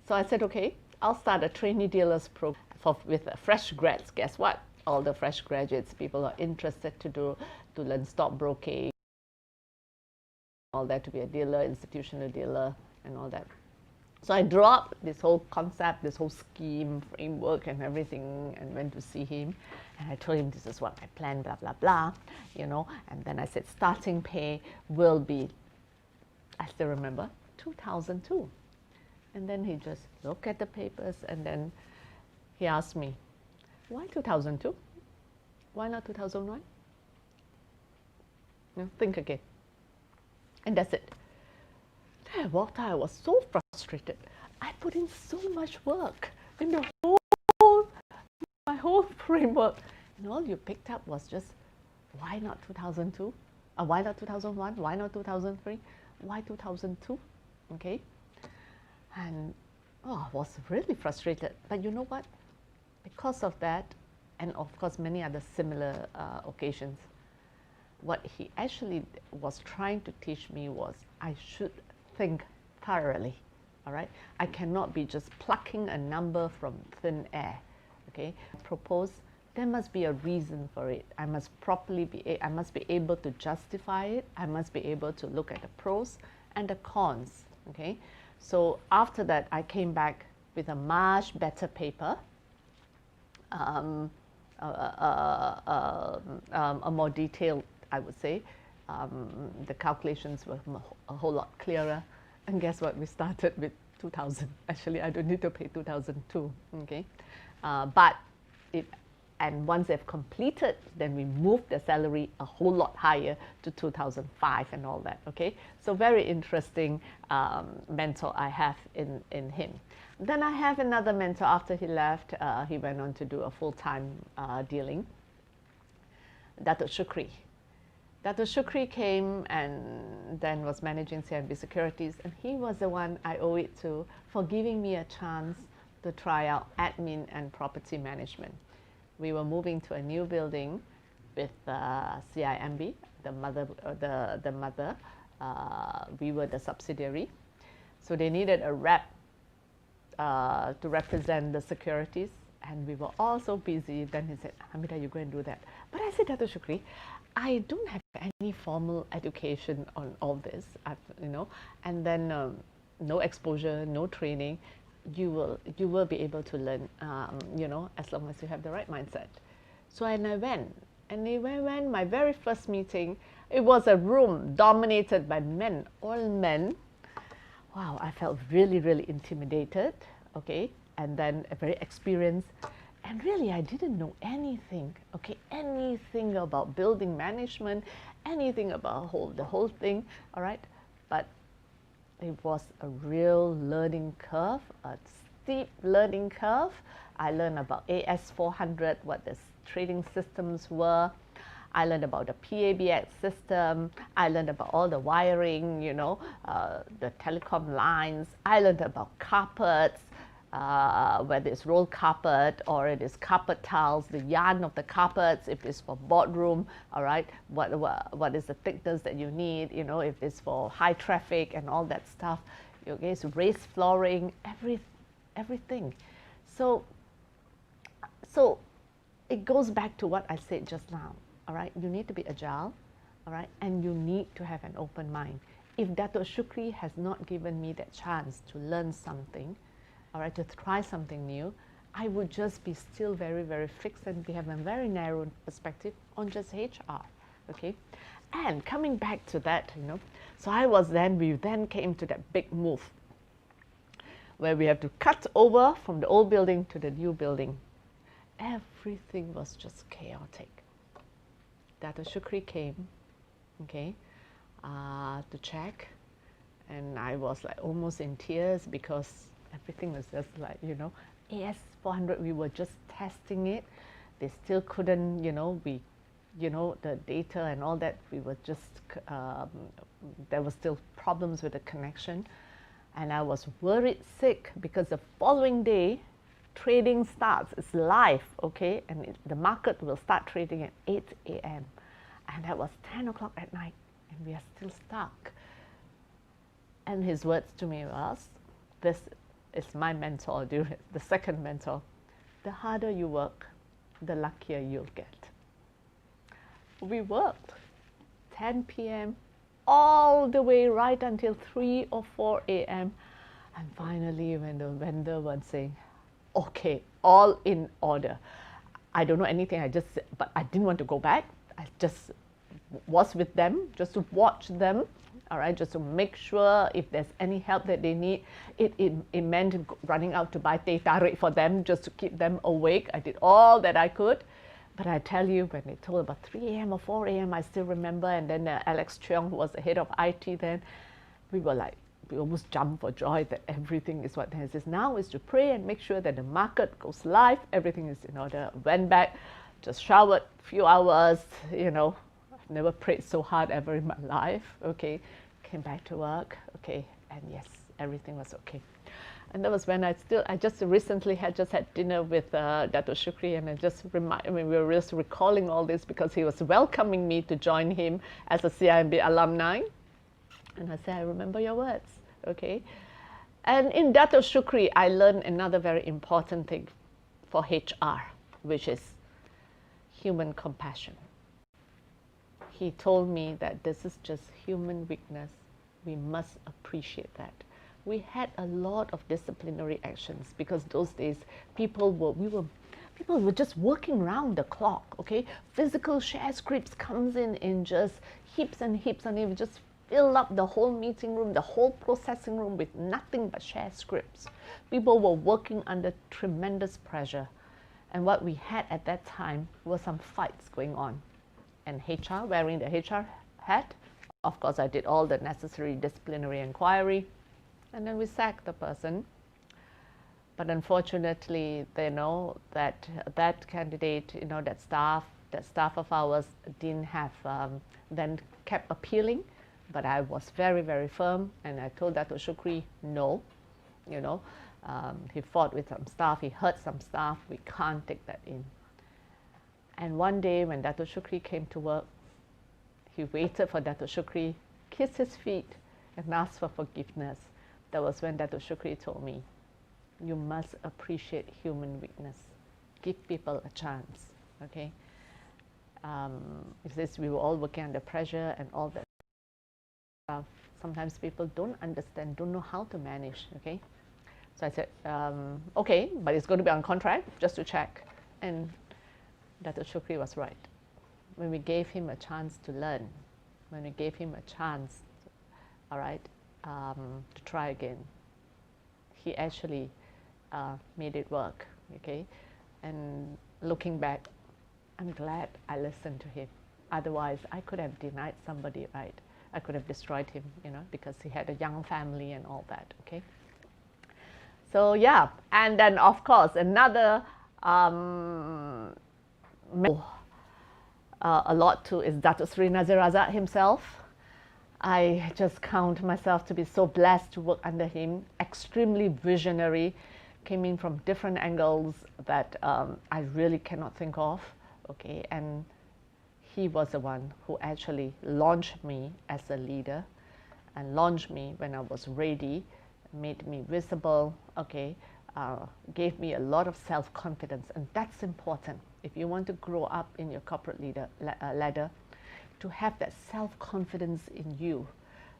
So I said, okay, I'll start a trainee dealers program with fresh grads. Guess what? All the fresh graduates, people who are interested to learn stockbroking, all that, to be a dealer, institutional dealer, and all that. So I dropped this whole concept, this whole scheme, framework and everything, and went to see him. And I told him, this is what I plan, blah, blah, blah, you know. And then I said, starting pay will be, I still remember, 2002. And then he just looked at the papers, and then he asked me, why 2002? Why not 2001? You know, think again. And that's it. Then I walked out, I was so frustrated. I put in so much work in my whole framework. And all you picked up was just, why not 2002? Why not 2001? Why not 2003? Why 2002? Okay? And I was really frustrated. But you know what? Because of that, and of course many other similar occasions, what he actually was trying to teach me was I should think thoroughly, all right? I cannot be just plucking a number from thin air, okay? Propose, there must be a reason for it. I must I must be able to justify it. I must be able to look at the pros and the cons, okay? So after that, I came back with a much better paper, a more detailed, I would say. The calculations were a whole lot clearer. And guess what? We started with 2000. Actually, I don't need to pay 2002. Okay, and once they've completed, then we moved the salary a whole lot higher to 2005 and all that. Okay, so very interesting mentor I have in him. Then I have another mentor after he left. He went on to do a full-time dealing. Dato Shukri. Dato Shukri came and then was managing CIMB Securities, and he was the one I owe it to for giving me a chance to try out admin and property management. We were moving to a new building with CIMB, the mother. We were the subsidiary, so they needed a rep to represent the securities, and we were all so busy. Then he said, Hamida, you go and do that. But I said, Dato Shukri, I don't have any formal education on all this, you know, and then no exposure, no training. You will be able to learn, you know, as long as you have the right mindset. So and I went, and when my very first meeting, it was a room dominated by men, all men. Wow, I felt really, really intimidated, okay, and then very experienced. And really, I didn't know anything, okay, anything about building management, anything about the whole thing, all right? But it was a real learning curve, a steep learning curve. I learned about AS400, what the trading systems were. I learned about the PABX system. I learned about all the wiring, you know, the telecom lines. I learned about carpets. Whether it's roll carpet or it is carpet tiles, the yarn of the carpets, if it's for boardroom, all right, what is the thickness that you need, you know, if it's for high traffic and all that stuff, okay, so raised flooring, everything. So it goes back to what I said just now, all right, you need to be agile, all right, and you need to have an open mind. If Dato Shukri has not given me that chance to learn something, all right, to try something new, I would just be still very, very fixed and have a very narrow perspective on just HR, okay? And coming back to that, you know, so we then came to that big move where we have to cut over from the old building to the new building. Everything was just chaotic. Dato Shukri came, okay, to check, and I was like almost in tears because everything was just like, you know, AS400, we were just testing it. They still couldn't, you know, the data and all that, we were just, there were still problems with the connection. And I was worried sick because the following day, trading starts, it's live, okay? And the market will start trading at 8 a.m. And that was 10 o'clock at night, and we are still stuck. And his words to me was, this is my mentor, the second mentor, the harder you work, the luckier you'll get. We worked 10 p.m. all the way right until 3 or 4 a.m. And finally, when the vendor was saying, okay, all in order. I don't know anything, but I didn't want to go back. I just was with them, just to watch them, all right, just to make sure if there's any help that they need. It meant running out to buy teh tarik for them, just to keep them awake. I did all that I could. But I tell you, when they told about 3 a.m. or 4 a.m., I still remember, and then Alex Cheong, who was the head of IT then, we almost jumped for joy that everything is what there is now, is to pray and make sure that the market goes live, everything is in order. Went back, just showered a few hours, you know, I've never prayed so hard ever in my life, okay, came back to work, okay, and yes, everything was okay. And that was when I just recently had dinner with Dato Shukri, and we were just recalling all this because he was welcoming me to join him as a CIMB alumni. And I said, I remember your words, okay? And in Dato Shukri, I learned another very important thing for HR, which is human compassion. He told me that this is just human weakness. We must appreciate that. We had a lot of disciplinary actions because those days people were just working round the clock, okay? Physical share scripts comes in just heaps and heaps, and it would just fill up the whole meeting room, the whole processing room with nothing but share scripts. People were working under tremendous pressure. And what we had at that time were some fights going on. And HR, wearing the HR hat, of course I did all the necessary disciplinary inquiry, and then we sacked the person. But unfortunately, they know that that candidate, you know, that staff of ours didn't have, then kept appealing. But I was very, very firm, and I told Dato Shukri, no, you know, he fought with some staff, he hurt some staff, we can't take that in. And one day when Dato Shukri came to work, he waited for Dato Shukri, kissed his feet, and asked for forgiveness. That was when Dato Shukri told me, you must appreciate human weakness. Give people a chance, okay? He says we were all working under pressure and all that stuff. Sometimes people don't understand, don't know how to manage, okay? So I said, okay, but it's going to be on contract, just to check. And Dato Shukri was right. When we gave him a chance to learn, when we gave him a chance, all right, to try again, he actually made it work, okay? And looking back, I'm glad I listened to him. Otherwise, I could have denied somebody, right? I could have destroyed him, you know, because he had a young family and all that, okay? So yeah, and then of course another a lot too is Dato Sri Nazir Razak himself. I just count myself to be so blessed to work under him. Extremely visionary, came in from different angles that I really cannot think of, okay? And he was the one who actually launched me as a leader and launched me when I was ready, made me visible, okay, gave me a lot of self-confidence, and that's important. If you want to grow up in your corporate ladder, to have that self-confidence in you,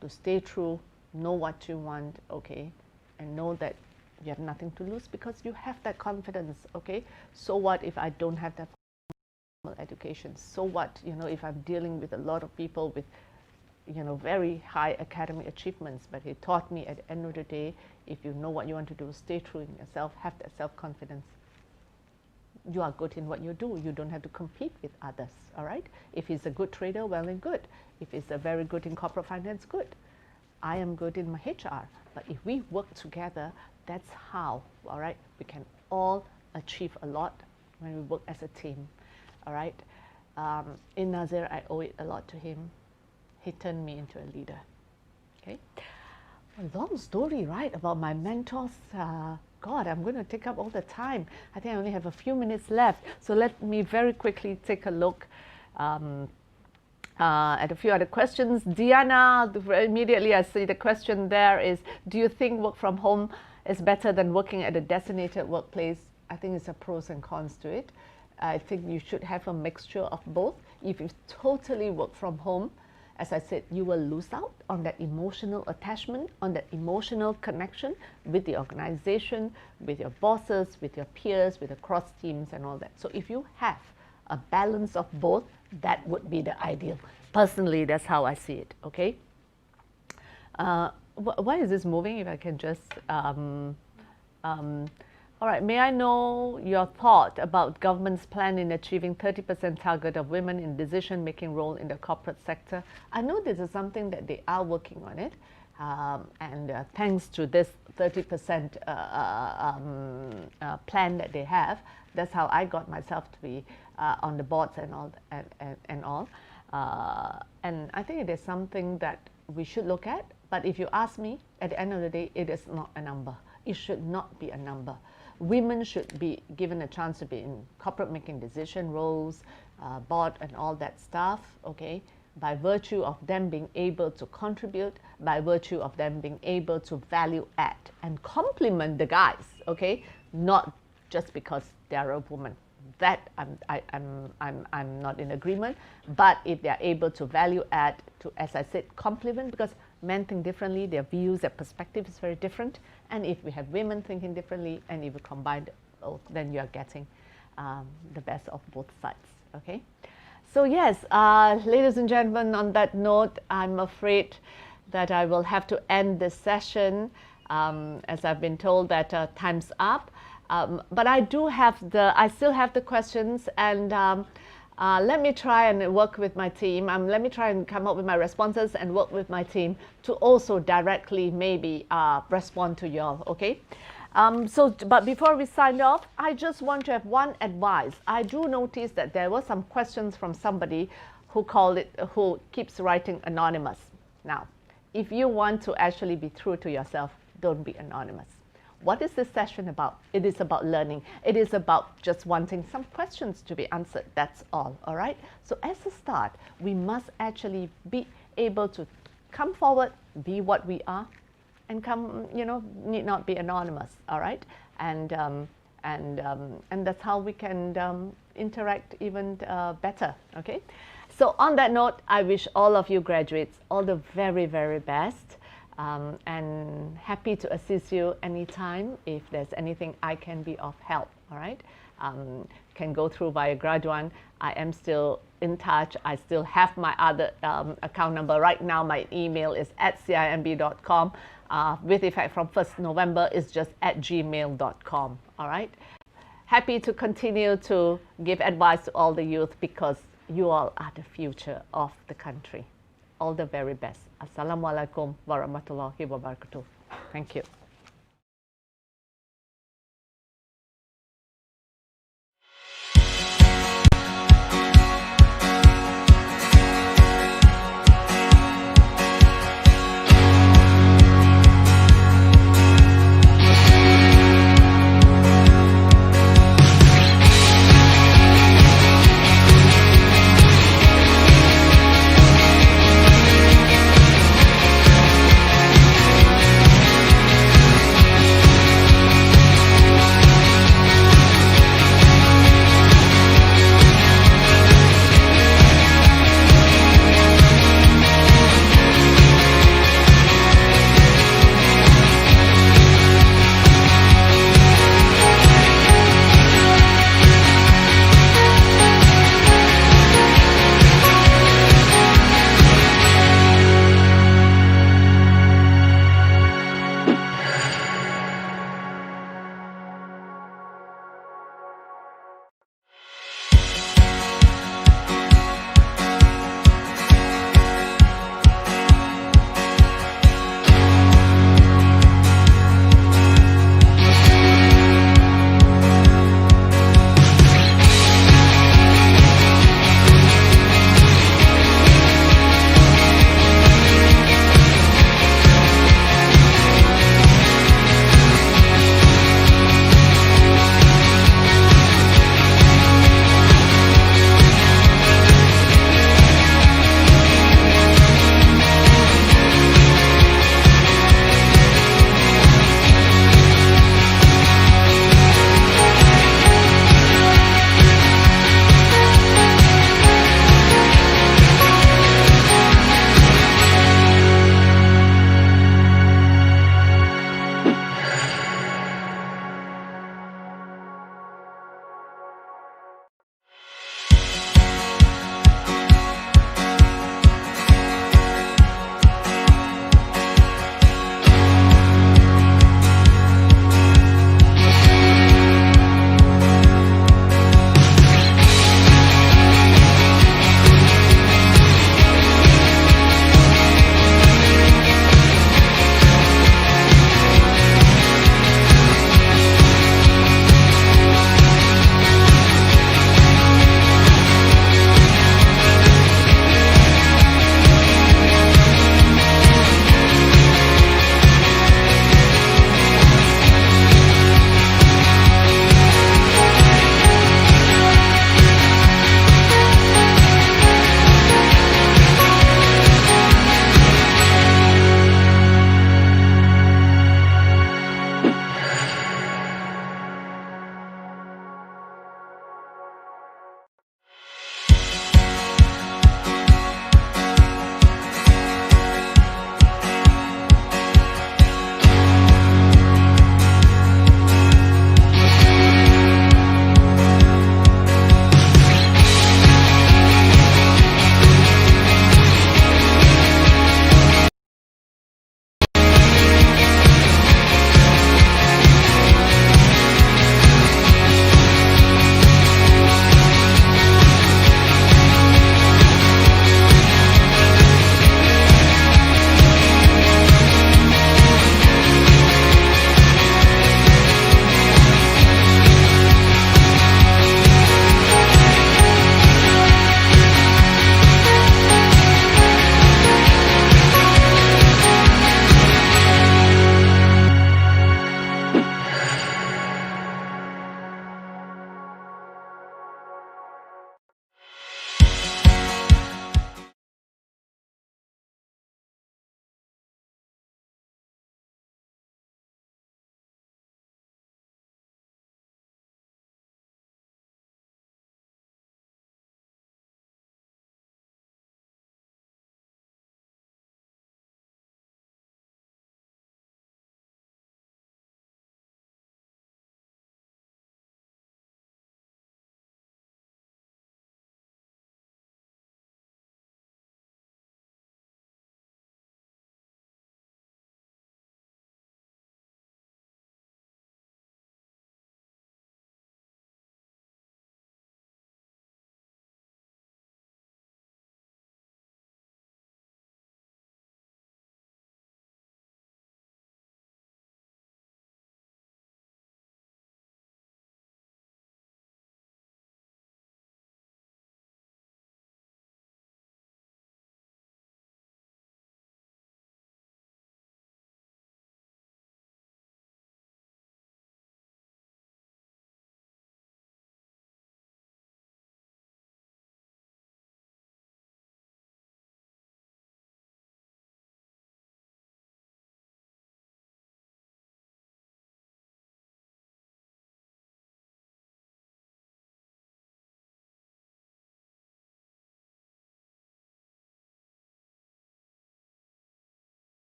to stay true, know what you want, okay, and know that you have nothing to lose because you have that confidence, okay? So what if I don't have that formal education? So what, you know, if I'm dealing with a lot of people with, you know, very high academic achievements, but he taught me at the end of the day, if you know what you want to do, stay true in yourself, have that self-confidence. You are good in what you do. You don't have to compete with others, all right? If he's a good trader, well and good. If he's a very good in corporate finance, good. I am good in my HR, but if we work together, that's how, all right, we can all achieve a lot when we work as a team, all right? In Nazir, I owe it a lot to him. He turned me into a leader, okay? A long story, right, about my mentors. God, I'm going to take up all the time. I think I only have a few minutes left. So let me very quickly take a look And a few other questions. Diana, immediately I see the question there is, do you think work from home is better than working at a designated workplace? I think it's a pros and cons to it. I think you should have a mixture of both. If you totally work from home, as I said, you will lose out on that emotional attachment, on that emotional connection with the organization, with your bosses, with your peers, with the cross teams and all that. So if you have a balance of both, that would be the ideal. Personally, that's how I see it, okay? Why is this moving? If I can just, all right, may I know your thought about government's plan in achieving 30% target of women in decision-making role in the corporate sector? I know this is something that they are working on it, and thanks to this 30% plan that they have, that's how I got myself to be on the boards and all. And I think it is something that we should look at. But if you ask me, at the end of the day, it is not a number. It should not be a number. Women should be given a chance to be in corporate making decision roles, board and all that stuff, okay, by virtue of them being able to contribute, by virtue of them being able to value add and complement the guys, okay, not just because they are a woman. That I'm not in agreement, but if they are able to value add, to, as I said, complement, because men think differently, their views, their perspective is very different, and if we have women thinking differently, and if we combine both, then you are getting the best of both sides, okay? So yes, ladies and gentlemen, on that note, I'm afraid that I will have to end this session, as I've been told that time's up. But I still have the questions, and let me try and work with my team. Let me try and come up with my responses and work with my team to also directly maybe respond to y'all, okay? But before we sign off, I just want to have one advice. I do notice that there were some questions from somebody who keeps writing anonymous. Now, if you want to actually be true to yourself, don't be anonymous. What is this session about? It is about learning. It is about just wanting some questions to be answered. That's all right? So as a start, we must actually be able to come forward, be what we are, and need not be anonymous, all right? And that's how we can interact even better, okay? So on that note, I wish all of you graduates all the very, very best. And happy to assist you anytime if there's anything I can be of help, all right? Can go through via Graduan. I am still in touch. I still have my other account number. Right now, my email is at CIMB.com. With effect from 1st November, it's just at gmail.com, all right? Happy to continue to give advice to all the youth because you all are the future of the country. All the very best. Assalamualaikum warahmatullahi wabarakatuh. Thank you.